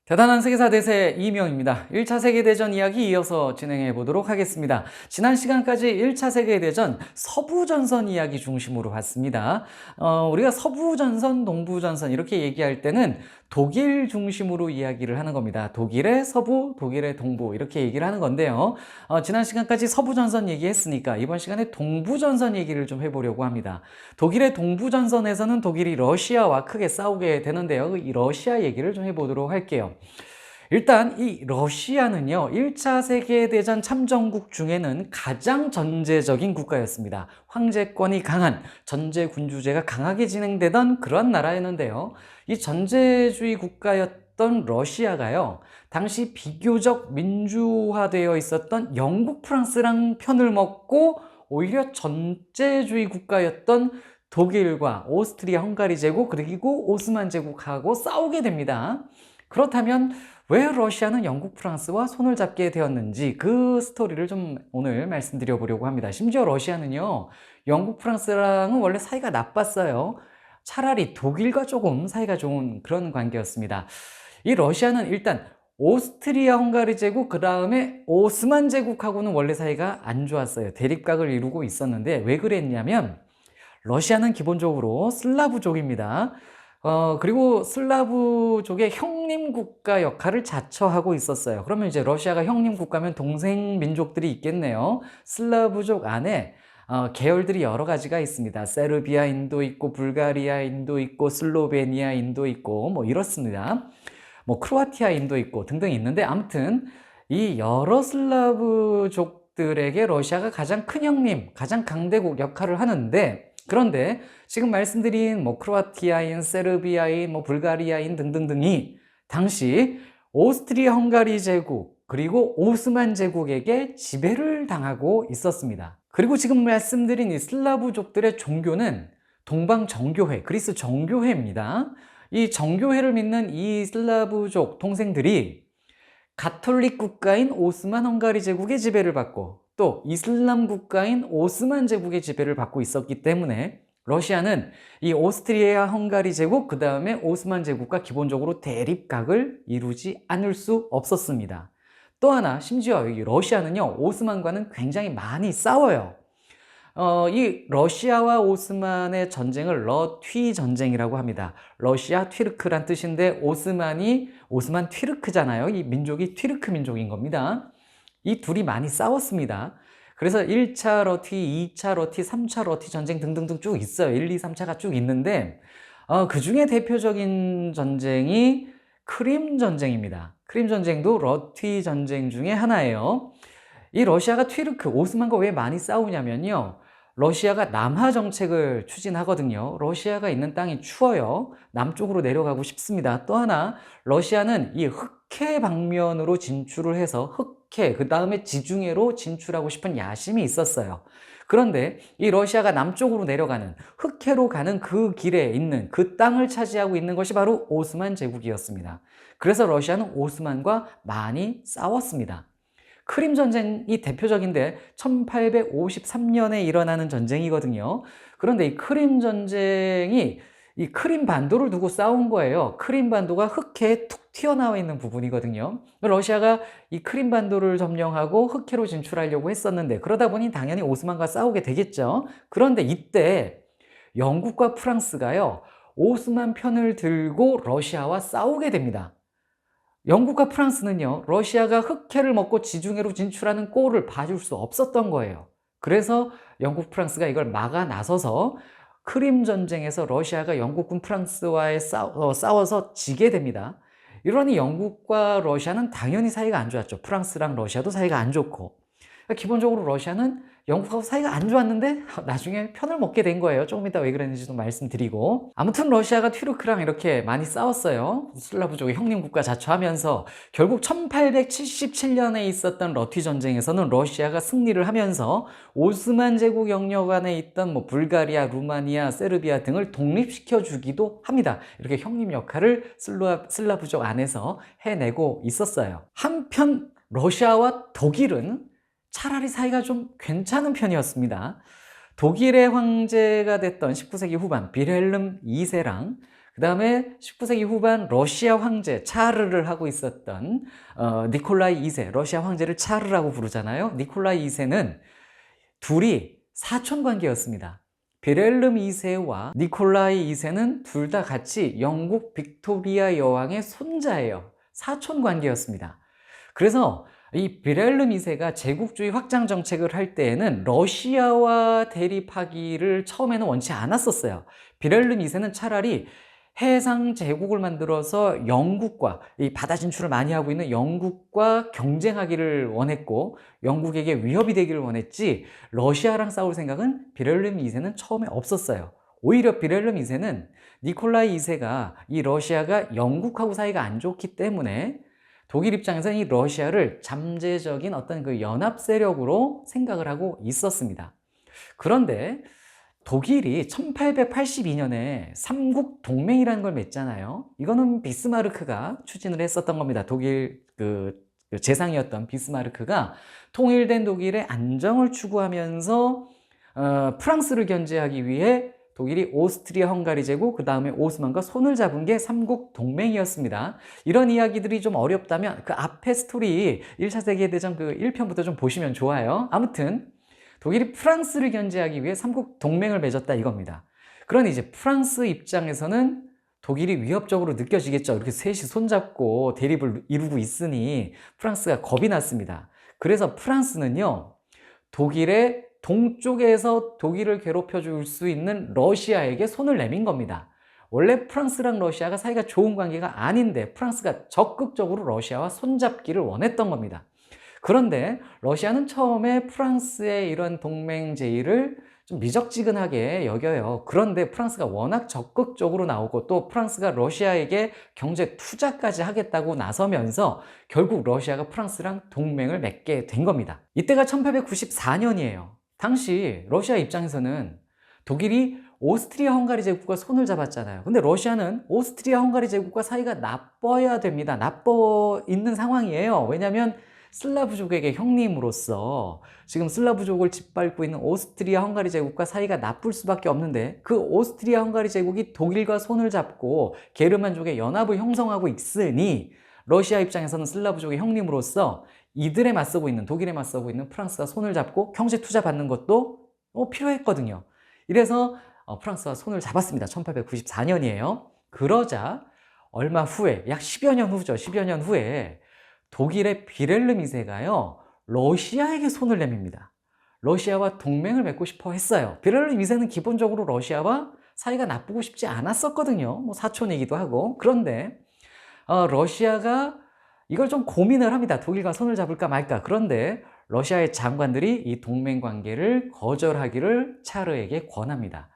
대단한 세계사 대세 이명입니다. 1차 세계대전 이야기 이어서 진행해 보도록 하겠습니다. 지난 시간까지 1차 세계대전 서부전선 이야기 중심으로 봤습니다. 우리가 서부전선, 동부전선 이렇게 얘기할 때는 독일 중심으로 이야기를 하는 겁니다. 독일의 서부, 독일의 동부 이렇게 얘기를 하는 건데요. 지난 시간까지 서부전선 얘기했으니까 이번 시간에 동부전선 얘기를 좀 해보려고 합니다. 독일의 동부전선에서는 독일이 러시아와 크게 싸우게 되는데요. 이 러시아 얘기를 좀 해보도록 할게요. 일단 이 러시아는요, 1차 세계대전 참전국 중에는 가장 전제적인 국가였습니다. 황제권이 강한, 전제군주제가 강하게 진행되던 그런 나라였는데요. 이 전제주의 국가였던 러시아가요, 당시 비교적 민주화되어 있었던 영국, 프랑스랑 편을 먹고 오히려 전제주의 국가였던 독일과 오스트리아 헝가리 제국 그리고 오스만 제국하고 싸우게 됩니다. 그렇다면 왜 러시아는 영국, 프랑스와 손을 잡게 되었는지 그 스토리를 좀 오늘 말씀드려 보려고 합니다. 심지어 러시아는요, 영국, 프랑스랑은 원래 사이가 나빴어요. 차라리 독일과 조금 사이가 좋은 그런 관계였습니다. 이 러시아는 일단 오스트리아 헝가리 제국, 그 다음에 오스만 제국하고는 원래 사이가 안 좋았어요. 대립각을 이루고 있었는데 왜 그랬냐면 러시아는 기본적으로 슬라브족입니다. 그리고 슬라브족의 형님 국가 역할을 자처하고 있었어요. 그러면 이제 러시아가 형님 국가면 동생 민족들이 있겠네요. 슬라브족 안에 계열들이 여러 가지가 있습니다. 세르비아인도 있고 불가리아인도 있고 슬로베니아인도 있고 뭐 이렇습니다. 뭐 크로아티아인도 있고 등등 있는데 아무튼 이 여러 슬라브족들에게 러시아가 가장 큰 형님, 가장 강대국 역할을 하는데, 그런데 지금 말씀드린 뭐 크로아티아인, 세르비아인, 뭐 불가리아인 등등등이 당시 오스트리아 헝가리 제국 그리고 오스만 제국에게 지배를 당하고 있었습니다. 그리고 지금 말씀드린 이 슬라브족들의 종교는 동방 정교회, 그리스 정교회입니다. 이 정교회를 믿는 이 슬라브족 동생들이 가톨릭 국가인 오스만 헝가리 제국의 지배를 받고 또 이슬람 국가인 오스만 제국의 지배를 받고 있었기 때문에 러시아는 이 오스트리아 헝가리 제국 그 다음에 오스만 제국과 기본적으로 대립각을 이루지 않을 수 없었습니다. 또 하나 심지어 이 러시아는요, 오스만과는 굉장히 많이 싸워요. 이 러시아와 오스만의 전쟁을 러튀 전쟁이라고 합니다. 러시아 튀르크란 뜻인데 오스만 튀르크잖아요. 이 민족이 튀르크 민족인 겁니다. 이 둘이 많이 싸웠습니다. 그래서 1차 러튀, 2차 러튀, 3차 러튀 전쟁 등등등 쭉 있어요. 1, 2, 3차가 쭉 있는데 그 중에 대표적인 전쟁이 크림 전쟁입니다. 크림 전쟁도 러튀 전쟁 중에 하나예요. 이 러시아가 튀르크, 오스만과 왜 많이 싸우냐면요, 러시아가 남하 정책을 추진하거든요. 러시아가 있는 땅이 추워요. 남쪽으로 내려가고 싶습니다. 또 하나, 러시아는 이 흑해 방면으로 진출을 해서 흑해, 그 다음에 지중해로 진출하고 싶은 야심이 있었어요. 그런데 이 러시아가 남쪽으로 내려가는 흑해로 가는 그 길에 있는 그 땅을 차지하고 있는 것이 바로 오스만 제국이었습니다. 그래서 러시아는 오스만과 많이 싸웠습니다. 크림 전쟁이 대표적인데 1853년에 일어나는 전쟁이거든요. 그런데 이 크림 전쟁이 이 크림 반도를 두고 싸운 거예요. 크림 반도가 흑해에 툭 튀어나와 있는 부분이거든요. 러시아가 이 크림 반도를 점령하고 흑해로 진출하려고 했었는데 그러다 보니 당연히 오스만과 싸우게 되겠죠. 그런데 이때 영국과 프랑스가요, 오스만 편을 들고 러시아와 싸우게 됩니다. 영국과 프랑스는요, 러시아가 흑해를 먹고 지중해로 진출하는 꼴을 봐줄 수 없었던 거예요. 그래서 영국, 프랑스가 이걸 막아 나서서 크림 전쟁에서 러시아가 영국군 프랑스와의 싸워서 지게 됩니다. 이러니 영국과 러시아는 당연히 사이가 안 좋았죠. 프랑스랑 러시아도 사이가 안 좋고. 기본적으로 러시아는 영국하고 사이가 안 좋았는데 나중에 편을 먹게 된 거예요. 조금 이따 왜 그랬는지도 말씀드리고. 아무튼 러시아가 튀르크랑 이렇게 많이 싸웠어요. 슬라브족의 형님 국가 자처하면서 결국 1877년에 있었던 러튀 전쟁에서는 러시아가 승리를 하면서 오스만 제국 영역 안에 있던 뭐 불가리아, 루마니아, 세르비아 등을 독립시켜 주기도 합니다. 이렇게 형님 역할을 슬라브족 안에서 해내고 있었어요. 한편 러시아와 독일은 차라리 사이가 좀 괜찮은 편이었습니다. 독일의 황제가 됐던 19세기 후반 빌헬름 2세랑 그 다음에 19세기 후반 러시아 황제 차르를 하고 있었던 니콜라이 2세, 러시아 황제를 차르라고 부르잖아요. 니콜라이 2세는 둘이 사촌 관계였습니다. 비렐름 2세와 니콜라이 2세는 둘 다 같이 영국 빅토리아 여왕의 손자예요. 사촌 관계였습니다. 그래서 이 비렐름 2세가 제국주의 확장 정책을 할 때에는 러시아와 대립하기를 처음에는 원치 않았었어요. 비렐름 2세는 차라리 해상 제국을 만들어서 영국과, 이 바다 진출을 많이 하고 있는 영국과 경쟁하기를 원했고 영국에게 위협이 되기를 원했지, 러시아랑 싸울 생각은 비렐름 2세는 처음에 없었어요. 오히려 비렐름 2세는 니콜라이 2세가 이 러시아가 영국하고 사이가 안 좋기 때문에 독일 입장에서는 이 러시아를 잠재적인 어떤 그 연합 세력으로 생각을 하고 있었습니다. 그런데 독일이 1882년에 삼국 동맹이라는 걸 맺잖아요. 이거는 비스마르크가 추진을 했었던 겁니다. 독일 그 재상이었던 비스마르크가 통일된 독일의 안정을 추구하면서 프랑스를 견제하기 위해 독일이 오스트리아 헝가리 제국, 그 다음에 오스만과 손을 잡은 게 삼국 동맹이었습니다. 이런 이야기들이 좀 어렵다면 그 앞에 스토리 1차 세계대전 그 1편부터 좀 보시면 좋아요. 아무튼 독일이 프랑스를 견제하기 위해 삼국 동맹을 맺었다 이겁니다. 그러니 이제 프랑스 입장에서는 독일이 위협적으로 느껴지겠죠. 이렇게 셋이 손잡고 대립을 이루고 있으니 프랑스가 겁이 났습니다. 그래서 프랑스는요, 독일의 동쪽에서 독일을 괴롭혀 줄 수 있는 러시아에게 손을 내민 겁니다. 원래 프랑스랑 러시아가 사이가 좋은 관계가 아닌데 프랑스가 적극적으로 러시아와 손잡기를 원했던 겁니다. 그런데 러시아는 처음에 프랑스의 이런 동맹 제의를 좀 미적지근하게 여겨요. 그런데 프랑스가 워낙 적극적으로 나오고 또 프랑스가 러시아에게 경제 투자까지 하겠다고 나서면서 결국 러시아가 프랑스랑 동맹을 맺게 된 겁니다. 이때가 1894년이에요. 당시 러시아 입장에서는 독일이 오스트리아 헝가리 제국과 손을 잡았잖아요. 근데 러시아는 오스트리아 헝가리 제국과 사이가 나빠야 됩니다. 나빠 있는 상황이에요. 왜냐하면 슬라브족에게 형님으로서 지금 슬라브족을 짓밟고 있는 오스트리아 헝가리 제국과 사이가 나쁠 수밖에 없는데, 그 오스트리아 헝가리 제국이 독일과 손을 잡고 게르만족의 연합을 형성하고 있으니 러시아 입장에서는 슬라브족의 형님으로서 이들에 맞서고 있는, 독일에 맞서고 있는 프랑스가 손을 잡고 경제 투자 받는 것도 필요했거든요. 이래서 프랑스와 손을 잡았습니다. 1894년이에요. 그러자 얼마 후에, 약 10여 년 후죠. 10여 년 후에 독일의 비렐름 2세가요, 러시아에게 손을 내밉니다. 러시아와 동맹을 맺고 싶어 했어요. 비렐름 2세는 기본적으로 러시아와 사이가 나쁘고 싶지 않았었거든요. 뭐 사촌이기도 하고. 그런데 러시아가 이걸 좀 고민을 합니다. 독일과 손을 잡을까 말까. 그런데 러시아의 장관들이 이 동맹 관계를 거절하기를 차르에게 권합니다.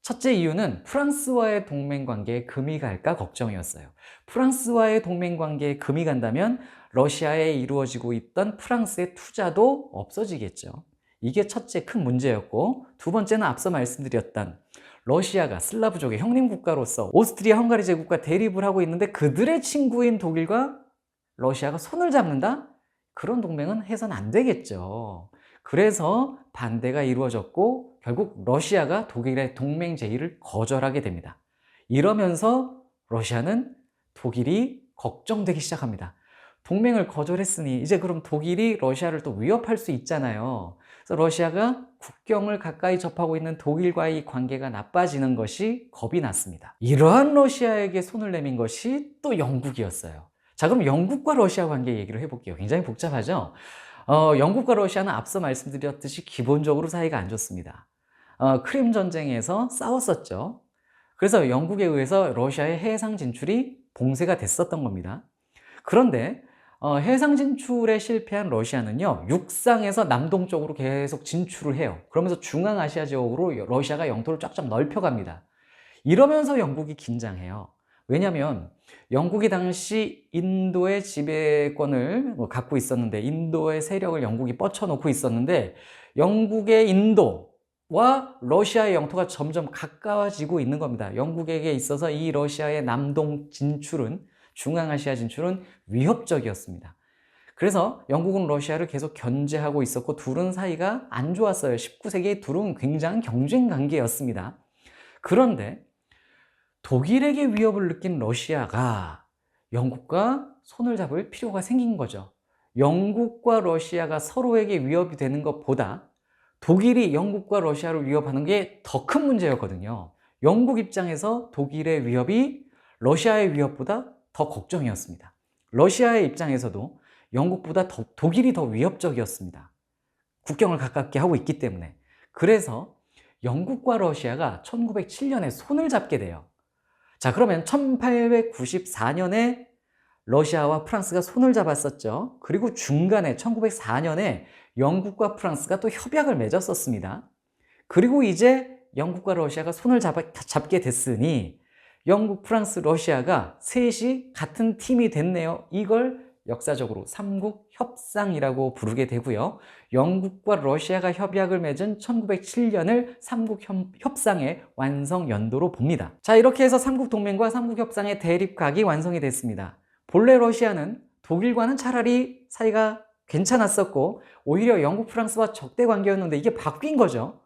첫째 이유는 프랑스와의 동맹 관계에 금이 갈까 걱정이었어요. 프랑스와의 동맹 관계에 금이 간다면 러시아에 이루어지고 있던 프랑스의 투자도 없어지겠죠. 이게 첫째 큰 문제였고, 두 번째는 앞서 말씀드렸던 러시아가 슬라브족의 형님 국가로서 오스트리아 헝가리 제국과 대립을 하고 있는데 그들의 친구인 독일과 러시아가 손을 잡는다? 그런 동맹은 해서는 안 되겠죠. 그래서 반대가 이루어졌고 결국 러시아가 독일의 동맹 제의를 거절하게 됩니다. 이러면서 러시아는 독일이 걱정되기 시작합니다. 동맹을 거절했으니 이제 그럼 독일이 러시아를 또 위협할 수 있잖아요. 그래서 러시아가 국경을 가까이 접하고 있는 독일과의 관계가 나빠지는 것이 겁이 났습니다. 이러한 러시아에게 손을 내민 것이 또 영국이었어요. 자, 그럼 영국과 러시아 관계 얘기를 해볼게요. 굉장히 복잡하죠? 영국과 러시아는 앞서 말씀드렸듯이 기본적으로 사이가 안 좋습니다. 크림 전쟁에서 싸웠었죠. 그래서 영국에 의해서 러시아의 해상 진출이 봉쇄가 됐었던 겁니다. 그런데 해상 진출에 실패한 러시아는요, 육상에서 남동쪽으로 계속 진출을 해요. 그러면서 중앙아시아 지역으로 러시아가 영토를 쫙쫙 넓혀갑니다. 이러면서 영국이 긴장해요. 왜냐하면 영국이 당시 인도의 지배권을 갖고 있었는데, 인도의 세력을 영국이 뻗쳐놓고 있었는데, 영국의 인도와 러시아의 영토가 점점 가까워지고 있는 겁니다. 영국에게 있어서 이 러시아의 남동 진출은, 중앙아시아 진출은 위협적이었습니다. 그래서 영국은 러시아를 계속 견제하고 있었고 둘은 사이가 안 좋았어요. 19세기에 둘은 굉장한 경쟁 관계였습니다. 그런데 독일에게 위협을 느낀 러시아가 영국과 손을 잡을 필요가 생긴 거죠. 영국과 러시아가 서로에게 위협이 되는 것보다 독일이 영국과 러시아를 위협하는 게 더 큰 문제였거든요. 영국 입장에서 독일의 위협이 러시아의 위협보다 더 걱정이었습니다. 러시아의 입장에서도 영국보다 독일이 더 위협적이었습니다. 국경을 가깝게 하고 있기 때문에. 그래서 영국과 러시아가 1907년에 손을 잡게 돼요. 자, 그러면 1894년에 러시아와 프랑스가 손을 잡았었죠. 그리고 중간에 1904년에 영국과 프랑스가 또 협약을 맺었었습니다. 그리고 이제 영국과 러시아가 손을 잡게 됐으니 영국, 프랑스, 러시아가 셋이 같은 팀이 됐네요. 이걸 역사적으로 삼국 협상이라고 부르게 되고요. 영국과 러시아가 협약을 맺은 1907년을 삼국 협상의 완성 연도로 봅니다. 자, 이렇게 해서 삼국 동맹과 삼국 협상의 대립각이 완성이 됐습니다. 본래 러시아는 독일과는 차라리 사이가 괜찮았었고 오히려 영국, 프랑스와 적대 관계였는데 이게 바뀐 거죠.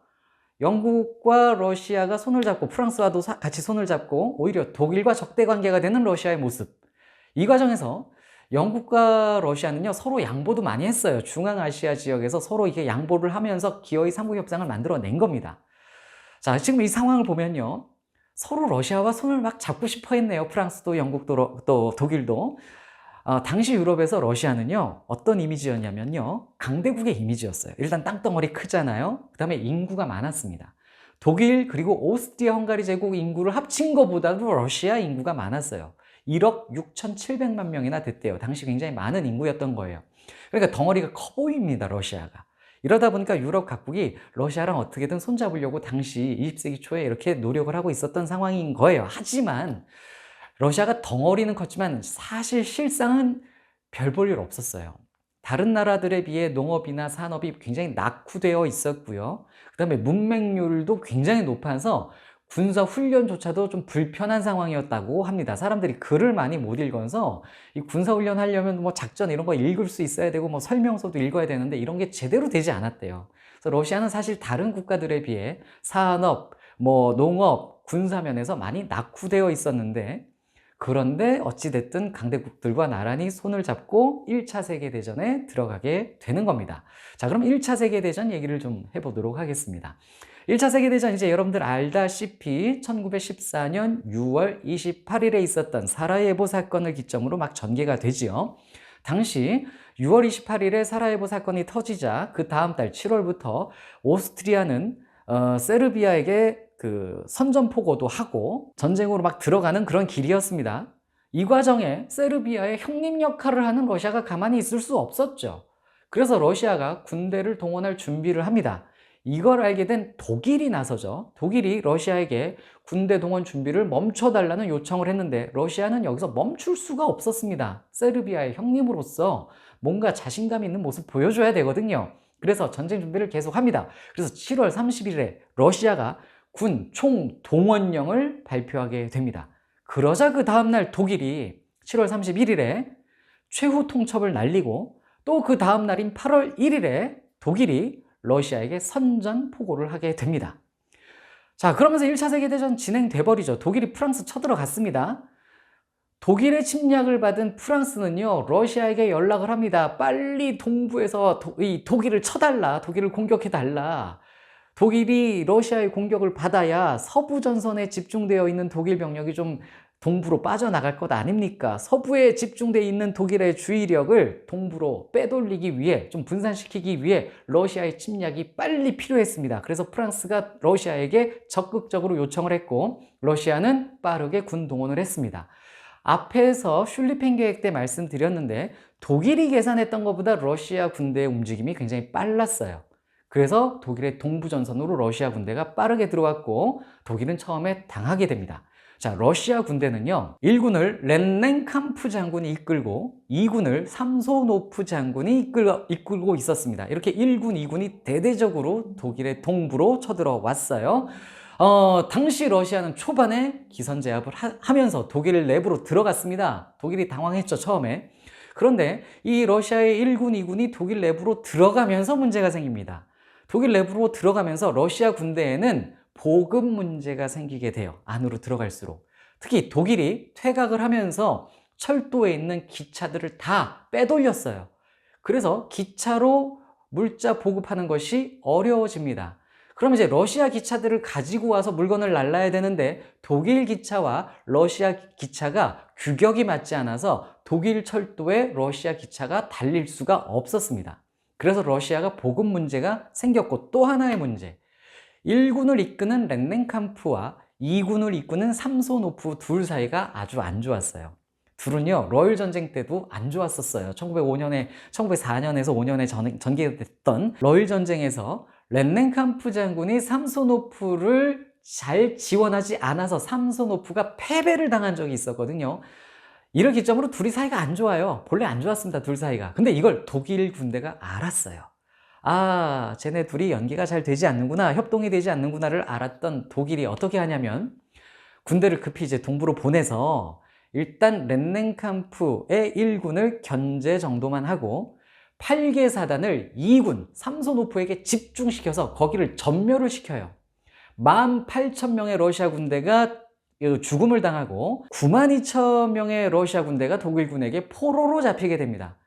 영국과 러시아가 손을 잡고 프랑스와도 같이 손을 잡고 오히려 독일과 적대 관계가 되는 러시아의 모습. 이 과정에서 영국과 러시아는요 서로 양보도 많이 했어요. 중앙아시아 지역에서 서로 이게 양보를 하면서 기어이 삼국협상을 만들어낸 겁니다. 자, 지금 이 상황을 보면요 서로 러시아와 손을 막 잡고 싶어 했네요. 프랑스도 영국도 또 독일도. 당시 유럽에서 러시아는요 어떤 이미지였냐면요 강대국의 이미지였어요. 일단 땅덩어리 크잖아요. 그 다음에 인구가 많았습니다. 독일 그리고 오스트리아 헝가리 제국 인구를 합친 것보다도 러시아 인구가 많았어요. 1억 6,700만 명이나 됐대요. 당시 굉장히 많은 인구였던 거예요. 그러니까 덩어리가 커 보입니다, 러시아가. 이러다 보니까 유럽 각국이 러시아랑 어떻게든 손잡으려고 당시 20세기 초에 이렇게 노력을 하고 있었던 상황인 거예요. 하지만 러시아가 덩어리는 컸지만 사실 실상은 별 볼 일 없었어요. 다른 나라들에 비해 농업이나 산업이 굉장히 낙후되어 있었고요. 그 다음에 문맹률도 굉장히 높아서 군사 훈련조차도 좀 불편한 상황이었다고 합니다. 사람들이 글을 많이 못 읽어서 이 군사 훈련 하려면 뭐 작전 이런 거 읽을 수 있어야 되고 뭐 설명서도 읽어야 되는데 이런 게 제대로 되지 않았대요. 그래서 러시아는 사실 다른 국가들에 비해 산업, 뭐 농업, 군사면에서 많이 낙후되어 있었는데 그런데 어찌됐든 강대국들과 나란히 손을 잡고 1차 세계대전에 들어가게 되는 겁니다. 자, 그럼 1차 세계대전 얘기를 좀 해보도록 하겠습니다. 1차 세계대전 이제 여러분들 알다시피 1914년 6월 28일에 있었던 사라예보 사건을 기점으로 막 전개가 되지요. 당시 6월 28일에 사라예보 사건이 터지자 그 다음 달 7월부터 오스트리아는 세르비아에게 그 선전포고도 하고 전쟁으로 막 들어가는 그런 길이었습니다. 이 과정에 세르비아의 형님 역할을 하는 러시아가 가만히 있을 수 없었죠. 그래서 러시아가 군대를 동원할 준비를 합니다. 이걸 알게 된 독일이 나서죠. 독일이 러시아에게 군대 동원 준비를 멈춰달라는 요청을 했는데 러시아는 여기서 멈출 수가 없었습니다. 세르비아의 형님으로서 뭔가 자신감 있는 모습 보여줘야 되거든요. 그래서 전쟁 준비를 계속합니다. 그래서 7월 30일에 러시아가 군 총동원령을 발표하게 됩니다. 그러자 그 다음날 독일이 7월 31일에 최후 통첩을 날리고 또 그 다음날인 8월 1일에 독일이 러시아에게 선전포고를 하게 됩니다. 자, 그러면서 1차 세계대전 진행돼 버리죠. 독일이 프랑스 쳐들어갔습니다. 독일의 침략을 받은 프랑스는요 러시아에게 연락을 합니다. 빨리 동부에서 독일을 쳐달라, 독일을 공격해달라. 독일이 러시아의 공격을 받아야 서부 전선에 집중되어 있는 독일 병력이 좀 동부로 빠져나갈 것 아닙니까? 서부에 집중되어 있는 독일의 주의력을 동부로 빼돌리기 위해, 좀 분산시키기 위해 러시아의 침략이 빨리 필요했습니다. 그래서 프랑스가 러시아에게 적극적으로 요청을 했고 러시아는 빠르게 군 동원을 했습니다. 앞에서 슐리펜 계획 때 말씀드렸는데 독일이 계산했던 것보다 러시아 군대의 움직임이 굉장히 빨랐어요. 그래서 독일의 동부전선으로 러시아 군대가 빠르게 들어왔고 독일은 처음에 당하게 됩니다. 자, 러시아 군대는요 1군을 렌넨캄프 장군이 이끌고 2군을 삼소노프 장군이 이끌고 있었습니다. 이렇게 1군, 2군이 대대적으로 독일의 동부로 쳐들어왔어요. 당시 러시아는 초반에 기선제압을 하면서 독일 내부로 들어갔습니다. 독일이 당황했죠, 처음에. 그런데 이 러시아의 1군, 2군이 독일 내부로 들어가면서 문제가 생깁니다. 독일 내부로 들어가면서 러시아 군대에는 보급 문제가 생기게 돼요. 안으로 들어갈수록. 특히 독일이 퇴각을 하면서 철도에 있는 기차들을 다 빼돌렸어요. 그래서 기차로 물자 보급하는 것이 어려워집니다. 그럼 이제 러시아 기차들을 가지고 와서 물건을 날라야 되는데 독일 기차와 러시아 기차가 규격이 맞지 않아서 독일 철도에 러시아 기차가 달릴 수가 없었습니다. 그래서 러시아가 보급 문제가 생겼고, 또 하나의 문제, 1군을 이끄는 렌넨캄프와 2군을 이끄는 삼소노프 둘 사이가 아주 안 좋았어요. 둘은요, 러일 전쟁 때도 안 좋았었어요. 1904년에서 5년에 전개됐던 러일 전쟁에서 렌넨캄프 장군이 삼소노프를 잘 지원하지 않아서 삼소노프가 패배를 당한 적이 있었거든요. 이를 기점으로 둘이 사이가 안 좋아요. 본래 안 좋았습니다, 둘 사이가. 근데 이걸 독일 군대가 알았어요. 아, 쟤네 둘이 연기가 잘 되지 않는구나, 협동이 되지 않는구나를 알았던 독일이 어떻게 하냐면, 군대를 급히 이제 동부로 보내서 일단 렌넨캄프의 1군을 견제 정도만 하고 8개 사단을 2군 삼소노프에게 집중시켜서 거기를 전멸을 시켜요. 18,000명의 러시아 군대가 죽음을 당하고 92,000명의 러시아 군대가 독일군에게 포로로 잡히게 됩니다.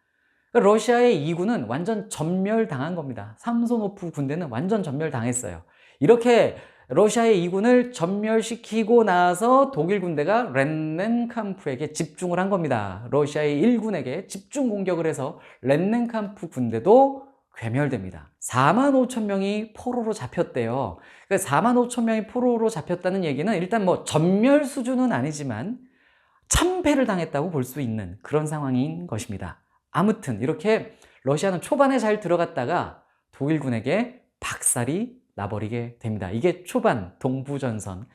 러시아의 2군은 완전 전멸당한 겁니다. 삼소노프 군대는 완전 전멸당했어요. 이렇게 러시아의 2군을 전멸시키고 나서 독일 군대가 렌넨캄프에게 집중을 한 겁니다. 러시아의 1군에게 집중 공격을 해서 렌넨캄프 군대도 괴멸됩니다. 45,000명이 포로로 잡혔대요. 그러니까 45,000명이 포로로 잡혔다는 얘기는 일단 뭐 전멸 수준은 아니지만 참패를 당했다고 볼 수 있는 그런 상황인 것입니다. 아무튼 이렇게 러시아는 초반에 잘 들어갔다가 독일군에게 박살이 나버리게 됩니다. 이게 초반 동부전선의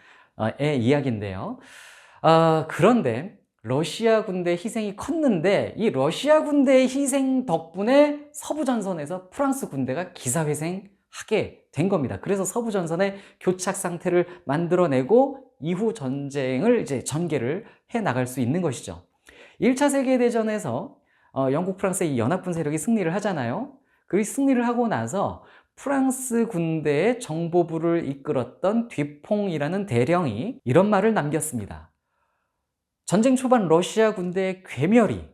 이야기인데요. 그런데 러시아 군대의 희생이 컸는데, 이 러시아 군대의 희생 덕분에 서부전선에서 프랑스 군대가 기사회생하게 된 겁니다. 그래서 서부전선의 교착 상태를 만들어내고 이후 전쟁을 이제 전개를 해 나갈 수 있는 것이죠. 1차 세계대전에서 영국, 프랑스의 이 연합군 세력이 승리를 하잖아요. 그 승리를 하고 나서 프랑스 군대의 정보부를 이끌었던 뒤퐁이라는 대령이 이런 말을 남겼습니다. 전쟁 초반 러시아 군대의 괴멸이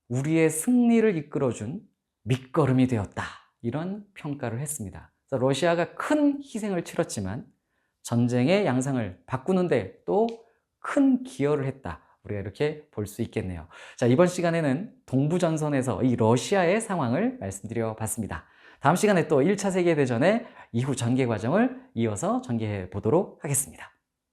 우리의 승리를 이끌어준 밑거름이 되었다. 이런 평가를 했습니다. 그래서 러시아가 큰 희생을 치렀지만 전쟁의 양상을 바꾸는데 또 큰 기여를 했다. 우리가 이렇게 볼 수 있겠네요. 자, 이번 시간에는 동부전선에서 이 러시아의 상황을 말씀드려 봤습니다. 다음 시간에 또 1차 세계대전의 이후 전개 과정을 이어서 전개해 보도록 하겠습니다.